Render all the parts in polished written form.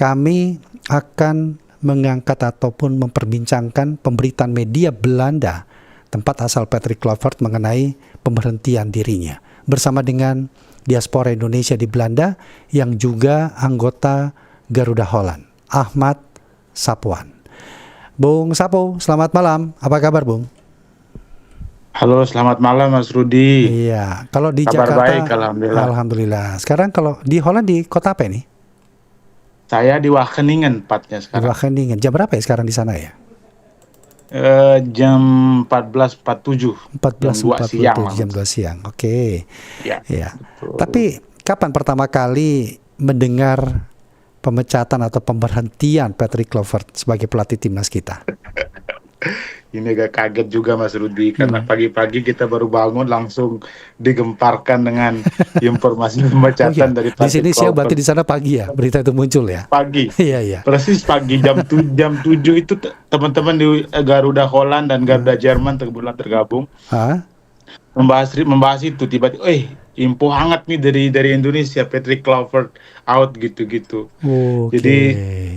kami akan mengangkat ataupun memperbincangkan pemberitaan media Belanda tempat asal Patrick Kluivert mengenai pemberhentian dirinya bersama dengan diaspora Indonesia di Belanda yang juga anggota Garuda Holland, Ahmad Sapuan. Bung Sapo, selamat malam. Apa kabar, Bung? Halo, selamat malam Mas Rudi. Iya, kalau di Kabar Jakarta, baik, alhamdulillah. Alhamdulillah. Sekarang kalau di Holland di kota apa ini? Saya di Wageningen tepatnya Di sekarang. Wageningen. Jam berapa ya sekarang di sana ya? Jam 14.47, jam 2 siang. 14.47, jam 2 siang. Oke. Ya, Ya. betul. Tapi kapan pertama kali mendengar pemecatan atau pemberhentian Patrick Kluivert sebagai pelatih timnas kita? Ini agak kaget juga Mas Rudi, karena pagi-pagi kita baru bangun langsung digemparkan dengan informasi pemecatan dari Di sini Patrick siang, berarti di Kluivert. sana pagi ya berita itu muncul ya? Pagi, Iya, iya. persis pagi jam 7 itu teman-teman di Garuda Holland dan Garuda Jerman kebetulan tergabung Hah? membahas itu tiba-tiba info hangat nih dari Indonesia, Patrick Kluivert out gitu-gitu. Oke. Jadi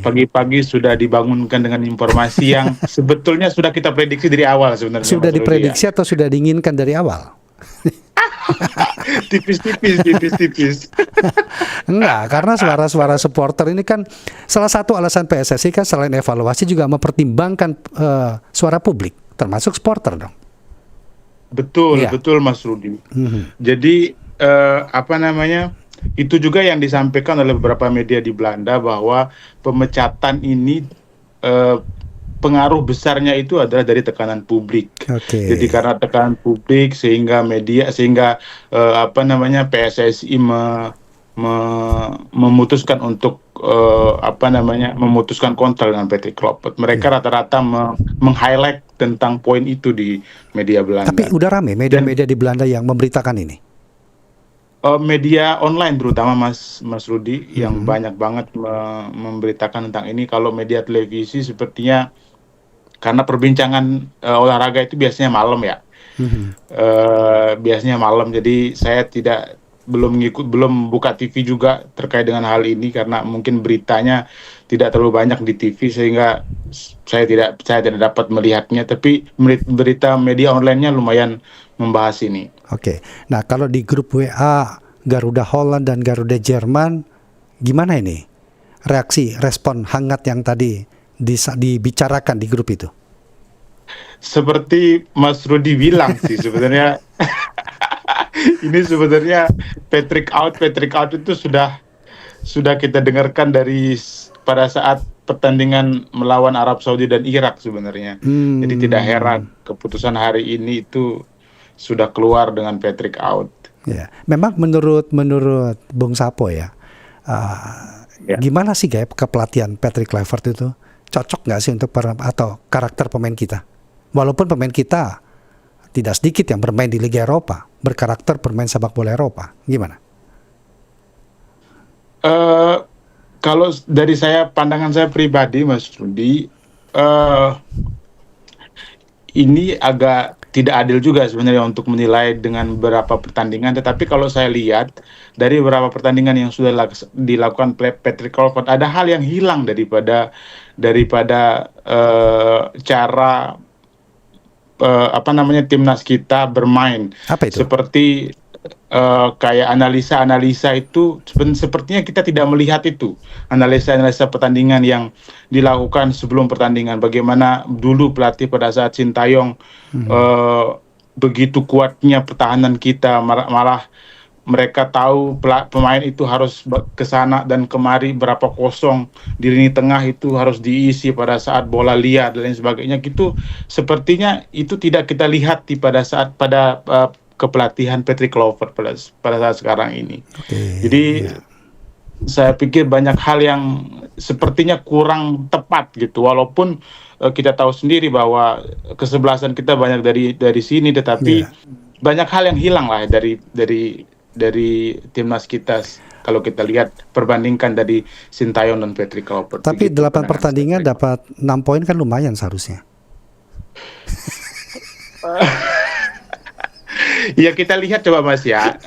pagi-pagi sudah dibangunkan dengan informasi yang sebetulnya sudah kita prediksi dari awal sebenarnya. Sudah Mas Rudi, diprediksi ya. atau sudah diinginkan dari awal? Tipis-tipis. Enggak, karena suara-suara supporter ini kan salah satu alasan PSSI kan selain evaluasi juga mempertimbangkan suara publik, termasuk supporter dong. Betul, Iya. betul Mas Rudi. Mhm. Jadi itu juga yang disampaikan oleh beberapa media di Belanda bahwa pemecatan ini pengaruh besarnya itu adalah dari tekanan publik. Oke. Jadi karena tekanan publik sehingga PSSI memutuskan untuk memutuskan kontrak dengan Patrick Kluivert. Mereka rata-rata meng-highlight tentang poin itu di media Belanda. Tapi udah rame media-media di Belanda yang memberitakan ini. Media online terutama Mas Rudi yang banyak banget memberitakan tentang ini. Kalau media televisi sepertinya karena perbincangan olahraga itu biasanya malam ya. Biasanya malam, jadi saya belum buka TV juga terkait dengan hal ini karena mungkin beritanya tidak terlalu banyak di TV sehingga saya tidak dapat melihatnya, tapi berita media online-nya lumayan membahas ini. Oke. Nah, kalau di grup WA Garuda Holland dan Garuda Jerman, gimana ini? Respon hangat yang tadi dibicarakan di grup itu? Seperti Mas Rudi bilang sih sebenarnya ini sebenarnya Patrick out itu sudah kita dengarkan pada saat pertandingan melawan Arab Saudi dan Irak sebenarnya. Jadi tidak heran keputusan hari ini itu sudah keluar dengan Patrick out. Ya, memang menurut Bung Sapo ya, gimana sih gaya kepelatihan Patrick Kluivert itu? Cocok nggak sih untuk atau karakter pemain kita? Walaupun pemain kita tidak sedikit yang bermain di Liga Eropa, berkarakter bermain sepak bola Eropa, gimana? Kalau dari pandangan saya pribadi, Mas Rudi, ini agak tidak adil juga sebenarnya untuk menilai dengan beberapa pertandingan. Tetapi kalau saya lihat dari beberapa pertandingan yang sudah dilakukan Patrick Kluivert, ada hal yang hilang daripada cara timnas kita bermain. Apa itu? Seperti kayak analisa itu sepertinya kita tidak melihat itu analisa pertandingan yang dilakukan sebelum pertandingan. Bagaimana dulu pelatih pada saat Sintayong begitu kuatnya pertahanan kita, malah mereka tahu pemain itu harus ke sana dan kemari, berapa kosong di lini tengah itu harus diisi pada saat bola liar dan lain sebagainya. Gitu sepertinya itu tidak kita lihat pada kepelatihan Patrick Kluivert pada saat sekarang ini. Jadi saya pikir banyak hal yang sepertinya kurang tepat gitu, walaupun kita tahu sendiri bahwa kesebelasan kita banyak dari sini, tetapi banyak hal yang hilang lah dari timnas kita kalau kita lihat perbandingkan dari Sintayong dan Patrick Kluivert. Tapi 8 pertandingan dapat 6 poin kan lumayan seharusnya. Ya kita lihat coba Mas ya.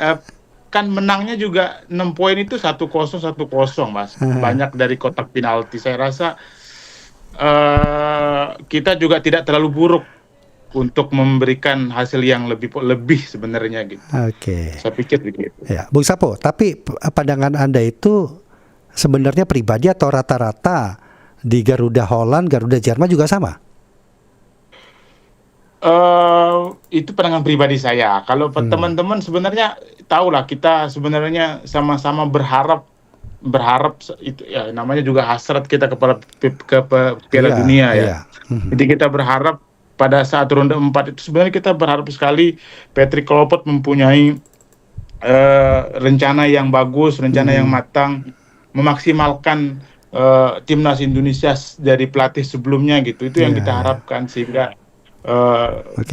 kan menangnya juga 6 poin itu 1-0 Mas. Banyak dari kotak penalti. Saya rasa kita juga tidak terlalu buruk untuk memberikan hasil yang lebih sebenarnya gitu. Oke. Saya pikir begitu. Ya, Bung Sapo, tapi pandangan Anda itu sebenarnya pribadi atau rata-rata di Garuda Holland, Garuda Jerman juga sama? Itu pandangan pribadi saya. Kalau teman-teman sebenarnya tahulah, kita sebenarnya sama-sama berharap itu ya, namanya juga hasrat kita ke Piala Dunia ya. Iya. Jadi kita berharap pada saat ronde 4 itu sebenarnya kita berharap sekali Patrick Kluivert mempunyai rencana yang bagus, rencana yang matang, memaksimalkan timnas Indonesia dari pelatih sebelumnya gitu. Itu yang kita harapkan, sehingga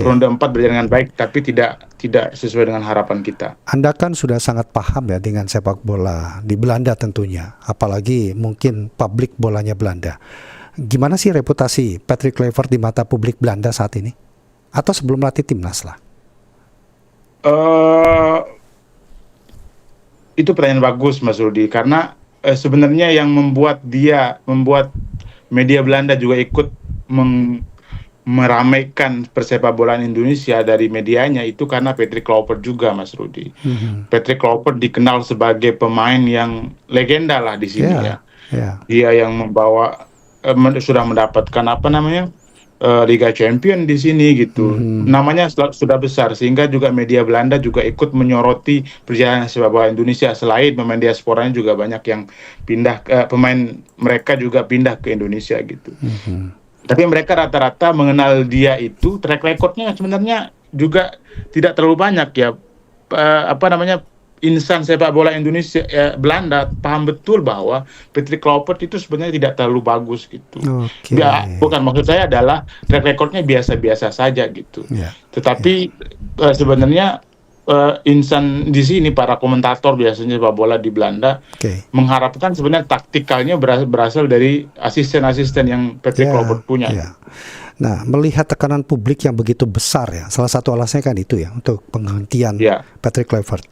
ronde 4 berjalan dengan baik, tapi tidak sesuai dengan harapan kita. Anda kan sudah sangat paham ya dengan sepak bola di Belanda tentunya, apalagi mungkin publik bolanya Belanda. Gimana sih reputasi Patrick Kluivert di mata publik Belanda saat ini? Atau sebelum melatih timnas lah? Itu pertanyaan bagus Mas Rudi, karena sebenarnya yang membuat media Belanda juga ikut meramaikan persepak bolaan Indonesia dari medianya itu karena Patrick Kluivert juga, Mas Rudi. Patrick Kluivert dikenal sebagai pemain yang legenda lah di sini ya. Dia yang membawa sudah mendapatkan Liga Champion di sini gitu. Namanya sudah besar, sehingga juga media Belanda juga ikut menyoroti perjalanan sepak bola Indonesia. Selain pemain diasporanya juga banyak yang pindah, pemain mereka juga pindah ke Indonesia gitu. Tapi mereka rata-rata mengenal dia itu, track recordnya sebenarnya juga tidak terlalu banyak ya. Insan sepak bola Indonesia, Belanda paham betul bahwa Patrick Kluivert itu sebenarnya tidak terlalu bagus gitu. Ya, bukan, maksud saya adalah track recordnya biasa-biasa saja gitu. Tetapi sebenarnya insan di sini, para komentator biasanya sepak bola di Belanda mengharapkan sebenarnya taktikalnya berasal dari asisten-asisten yang Patrick Kluivert punya. Nah, melihat tekanan publik yang begitu besar ya, salah satu alasannya kan itu ya, untuk penghentian Patrick Kluivert.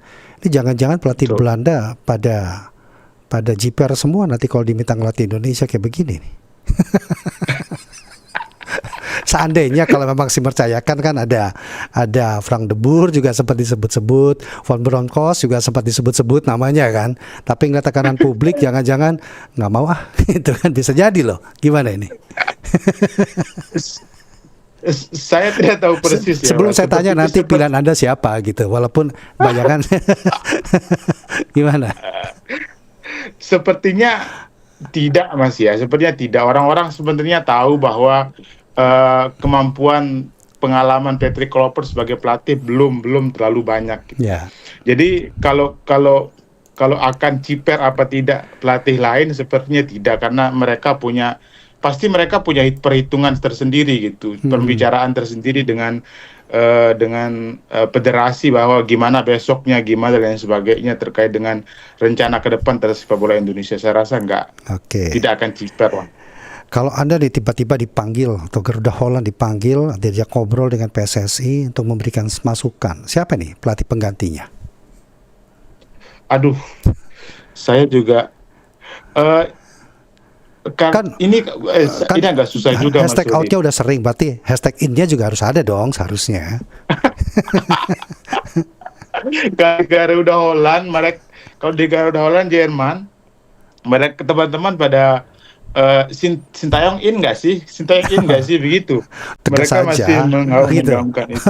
Ini jangan-jangan pelatih Belanda pada jiper semua nanti kalau diminta ngelatih Indonesia kayak begini nih. Seandainya kalau memang dipercayakan, kan ada Frank de Boer juga sempat disebut-sebut, Von Bronckhorst juga sempat disebut-sebut namanya kan. Tapi ngeliat tekanan publik, jangan-jangan nggak mau itu kan bisa jadi loh. Gimana ini? Saya tidak tahu persis. Sebelum saya tanya nanti pilihan Anda siapa gitu, walaupun bayangan gimana? Sepertinya tidak, Mas ya. Sepertinya tidak. Orang-orang sebenarnya tahu bahwa kemampuan pengalaman Patrick Kluivert sebagai pelatih belum terlalu banyak. Jadi kalau akan ciper apa tidak pelatih lain, sepertinya tidak, karena pasti mereka punya perhitungan tersendiri gitu, pembicaraan tersendiri dengan federasi bahwa gimana besoknya, gimana dan lain sebagainya terkait dengan rencana ke depan terhadap sepak bola Indonesia. Saya rasa tidak akan ciper lah. Kalau Anda tiba-tiba dipanggil atau Garuda Holland dipanggil, diajak ngobrol dengan PSSI untuk memberikan masukan, siapa nih pelatih penggantinya? Aduh, saya juga ini agak susah juga. Hashtag out-nya udah sering, berarti hashtag in-nya juga harus ada dong seharusnya. Garuda Holland, kalau di Garuda Holland Jerman, mereka teman-teman pada Sintayong in nggak sih? Sintayong in nggak sih begitu? Mereka masih menggaungkan itu.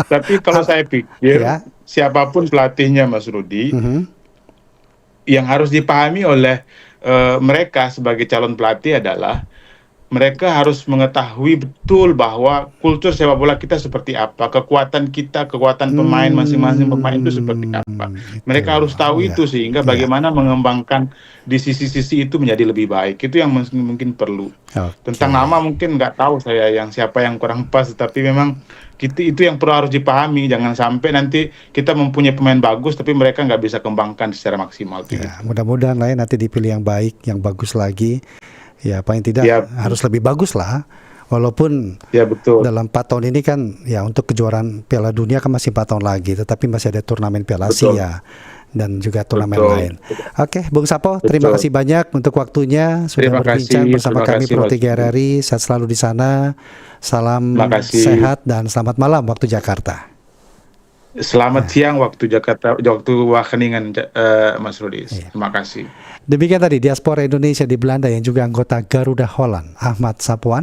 Tapi kalau saya pikir siapapun pelatihnya, Mas Rudi, yang harus dipahami oleh mereka sebagai calon pelatih adalah mereka harus mengetahui betul bahwa kultur sepak bola kita seperti apa, kekuatan pemain masing-masing pemain itu seperti apa. Mereka harus tahu itu, sehingga bagaimana mengembangkan di sisi-sisi itu menjadi lebih baik. Itu yang mungkin perlu. Tentang nama mungkin nggak tahu saya siapa yang kurang pas, tapi memang itu yang perlu harus dipahami. Jangan sampai nanti kita mempunyai pemain bagus tapi mereka nggak bisa kembangkan secara maksimal. Mudah-mudahan nanti dipilih yang baik, yang bagus lagi. Ya paling tidak harus lebih bagus lah Walaupun Ya betul. dalam 4 tahun ini kan ya untuk kejuaraan Piala Dunia kan masih 4 tahun lagi, tetapi masih ada turnamen Piala Betul. Asia dan juga turnamen Betul. lain. Oke, Bung Sapo, terima Betul. kasih banyak untuk waktunya sudah Terima berbincang kasih, bersama terima kami kasih, Pro Mas 3 Rudi. RRI. Sehat selalu di sana. Salam Terima kasih. sehat dan selamat malam waktu Jakarta. Selamat siang waktu Jakarta, waktu Wageningen, Mas Rudi. Terima kasih. Demikian tadi diaspora Indonesia di Belanda yang juga anggota Garuda Holland, Ahmad Sapuan.